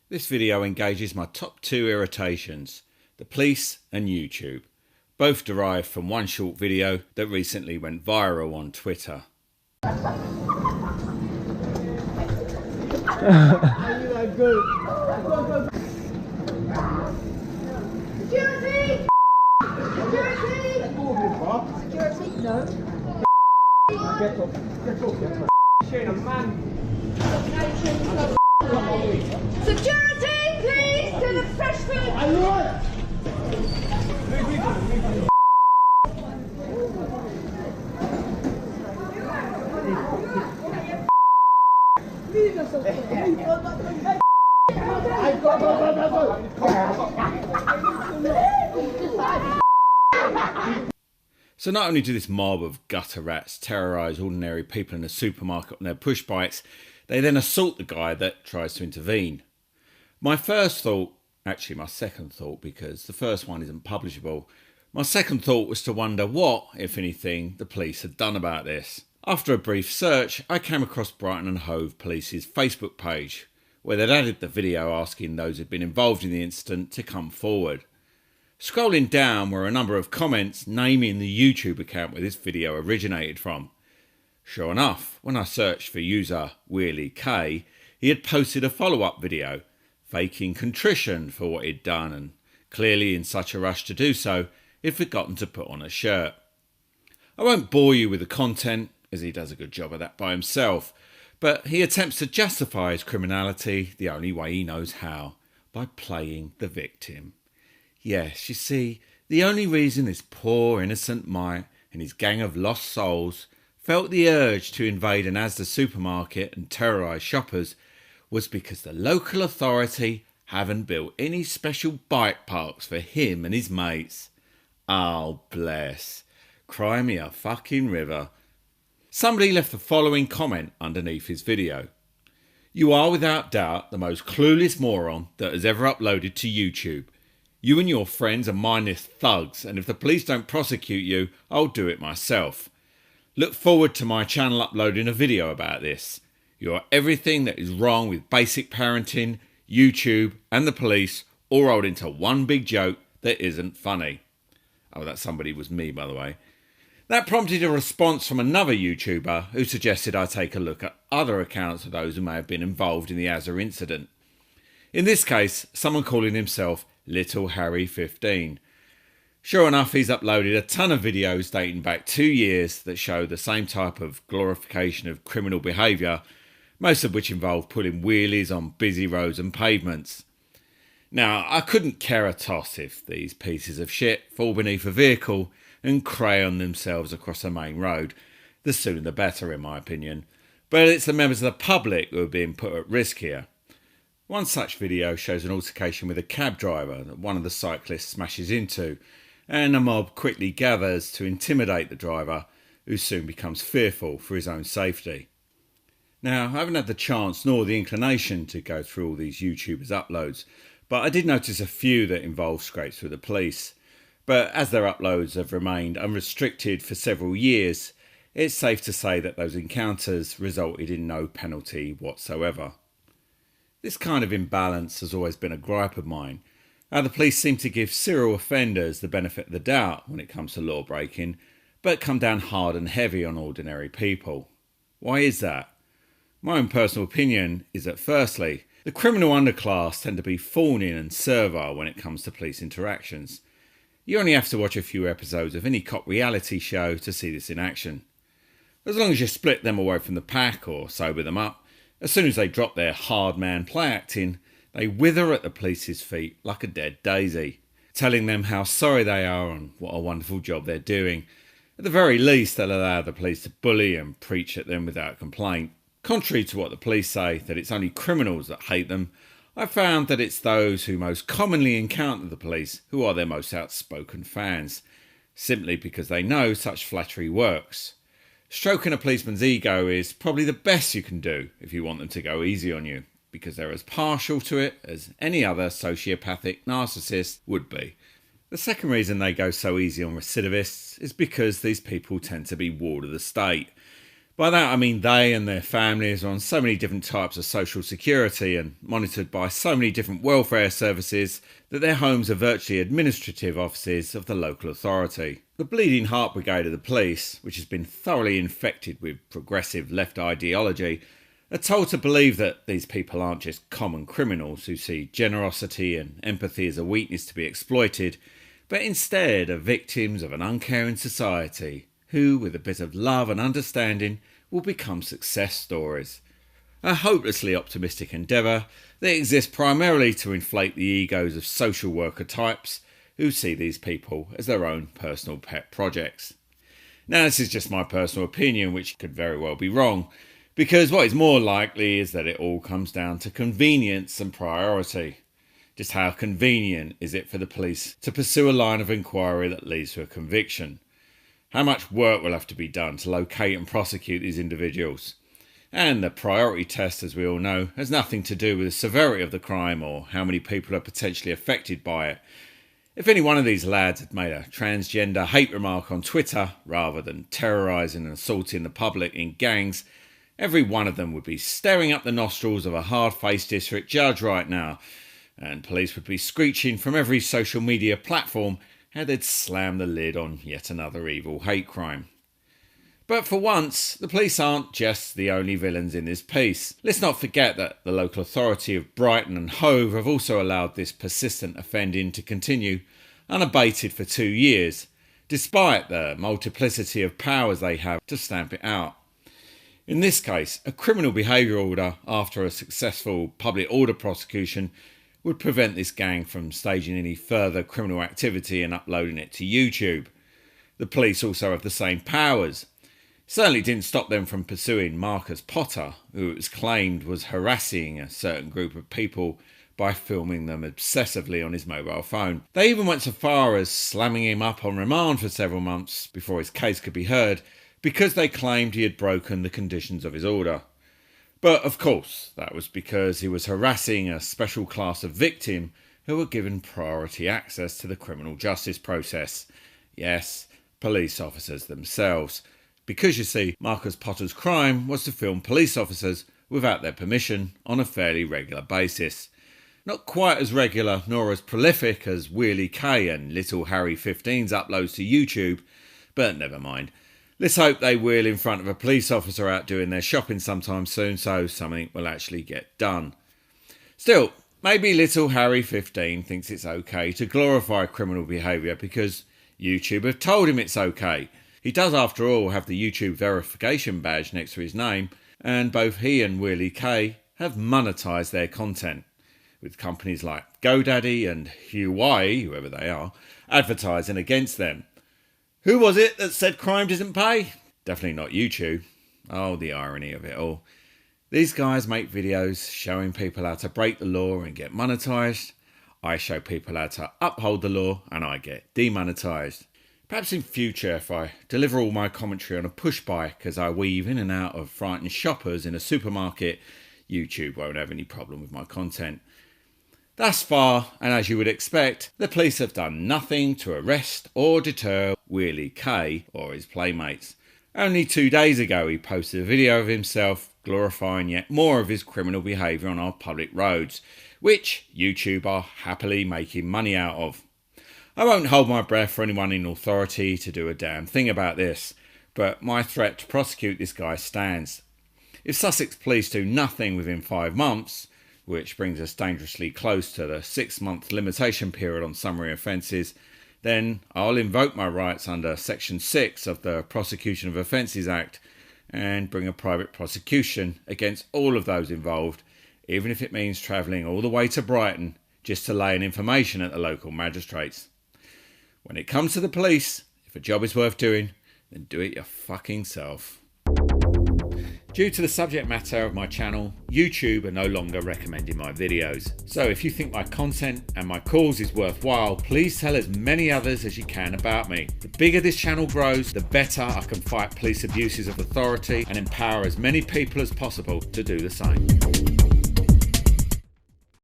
This video engages my top two irritations, the police and YouTube, both derived from one short video that recently went viral on Twitter. Security! Security! Security? No. Get off. Shane, a man. Security, please, to the fresh food. So not only do this mob of gutter rats terrorise ordinary people in a supermarket on their push bikes, they then assault the guy that tries to intervene. My first thought, actually my second thought, because the first one isn't publishable, my second thought was to wonder what, if anything, the police had done about this. After a brief search, I came across Brighton and Hove Police's Facebook page, where they'd added the video asking those who'd been involved in the incident to come forward. Scrolling down were a number of comments naming the YouTube account where this video originated from. Sure enough, when I searched for user WheelieK, he had posted a follow-up video, faking contrition for what he'd done, and clearly in such a rush to do so, he'd forgotten to put on a shirt. I won't bore you with the content, as he does a good job of that by himself, but he attempts to justify his criminality the only way he knows how, by playing the victim. Yes, you see, the only reason this poor innocent mite and his gang of lost souls felt the urge to invade an Asda supermarket and terrorise shoppers was because the local authority haven't built any special bike parks for him and his mates. Oh, bless. Cry me a fucking river. Somebody left the following comment underneath his video. You are without doubt the most clueless moron that has ever uploaded to YouTube. You and your friends are mindless thugs, and if the police don't prosecute you, I'll do it myself. Look forward to my channel uploading a video about this. You are everything that is wrong with basic parenting, YouTube and the police all rolled into one big joke that isn't funny. Oh, that somebody was me, by the way. That prompted a response from another YouTuber who suggested I take a look at other accounts of those who may have been involved in the Asda incident. In this case, someone calling himself Little Harry 15. Sure enough, he's uploaded a ton of videos dating back 2 years that show the same type of glorification of criminal behaviour, most of which involve pulling wheelies on busy roads and pavements. Now, I couldn't care a toss if these pieces of shit fall beneath a vehicle and crayon themselves across a main road. The sooner the better, in my opinion. But it's the members of the public who are being put at risk here. One such video shows an altercation with a cab driver that one of the cyclists smashes into, and a mob quickly gathers to intimidate the driver, who soon becomes fearful for his own safety. Now, I haven't had the chance nor the inclination to go through all these YouTubers' uploads, but I did notice a few that involve scrapes with the police. But as their uploads have remained unrestricted for several years, it's safe to say that those encounters resulted in no penalty whatsoever. This kind of imbalance has always been a gripe of mine. How the police seem to give serial offenders the benefit of the doubt when it comes to law breaking, but come down hard and heavy on ordinary people. Why is that? My own personal opinion is that firstly, the criminal underclass tend to be fawning and servile when it comes to police interactions. You only have to watch a few episodes of any cop reality show to see this in action. As long as you split them away from the pack or sober them up, as soon as they drop their hard man play acting, they wither at the police's feet like a dead daisy, telling them how sorry they are and what a wonderful job they're doing. At the very least, they'll allow the police to bully and preach at them without complaint. Contrary to what the police say, that it's only criminals that hate them, I've found that it's those who most commonly encounter the police who are their most outspoken fans, simply because they know such flattery works. Stroking a policeman's ego is probably the best you can do if you want them to go easy on you, because they're as partial to it as any other sociopathic narcissist would be. The second reason they go so easy on recidivists is because these people tend to be ward of the state. By that I mean they and their families are on so many different types of social security and monitored by so many different welfare services that their homes are virtually administrative offices of the local authority. The Bleeding Heart Brigade of the police, which has been thoroughly infected with progressive left ideology, are told to believe that these people aren't just common criminals who see generosity and empathy as a weakness to be exploited, but instead are victims of an uncaring society who, with a bit of love and understanding, will become success stories. A hopelessly optimistic endeavour that exists primarily to inflate the egos of social worker types who see these people as their own personal pet projects. Now, this is just my personal opinion, which could very well be wrong, because what is more likely is that it all comes down to convenience and priority. Just how convenient is it for the police to pursue a line of inquiry that leads to a conviction? How much work will have to be done to locate and prosecute these individuals? And the priority test, as we all know, has nothing to do with the severity of the crime or how many people are potentially affected by it. If any one of these lads had made a transgender hate remark on Twitter, rather than terrorising and assaulting the public in gangs, every one of them would be staring up the nostrils of a hard-faced district judge right now, and police would be screeching from every social media platform how they'd slam the lid on yet another evil hate crime. But for once, the police aren't just the only villains in this piece. Let's not forget that the local authority of Brighton and Hove have also allowed this persistent offending to continue unabated for 2 years, despite the multiplicity of powers they have to stamp it out. In this case, a criminal behaviour order after a successful public order prosecution would prevent this gang from staging any further criminal activity and uploading it to YouTube. The police also have the same powers. Certainly didn't stop them from pursuing Marcus Potter, who it was claimed was harassing a certain group of people by filming them obsessively on his mobile phone. They even went so far as slamming him up on remand for several months before his case could be heard, because they claimed he had broken the conditions of his order. But of course, that was because he was harassing a special class of victim who were given priority access to the criminal justice process. Yes, police officers themselves. Because you see, Marcus Potter's crime was to film police officers without their permission on a fairly regular basis. Not quite as regular nor as prolific as Wheelie K and Little Harry 15's uploads to YouTube, but never mind. Let's hope they wheel in front of a police officer out doing their shopping sometime soon, so something will actually get done. Still, maybe Little Harry 15 thinks it's okay to glorify criminal behaviour because YouTube have told him it's okay. He does, after all, have the YouTube verification badge next to his name, and both he and Wheelie K have monetised their content, with companies like GoDaddy and Huawei, whoever they are, advertising against them. Who was it that said crime doesn't pay? Definitely not YouTube. Oh, the irony of it all. These guys make videos showing people how to break the law and get monetised. I show people how to uphold the law and I get demonetised. Perhaps in future, if I deliver all my commentary on a push bike as I weave in and out of frightened shoppers in a supermarket, YouTube won't have any problem with my content. Thus far, and as you would expect, the police have done nothing to arrest or deter Wheelie K or his playmates. Only 2 days ago he posted a video of himself glorifying yet more of his criminal behaviour on our public roads, which YouTube are happily making money out of. I won't hold my breath for anyone in authority to do a damn thing about this, but my threat to prosecute this guy stands. If Sussex police do nothing within 5 months, which brings us dangerously close to the 6-month limitation period on summary offences, then I'll invoke my rights under Section 6 of the Prosecution of Offences Act and bring a private prosecution against all of those involved, even if it means travelling all the way to Brighton just to lay an information at the local magistrates. When it comes to the police, if a job is worth doing, then do it your fucking self. Due to the subject matter of my channel, YouTube are no longer recommending my videos. So if you think my content and my cause is worthwhile, please tell as many others as you can about me. The bigger this channel grows, the better I can fight police abuses of authority and empower as many people as possible to do the same.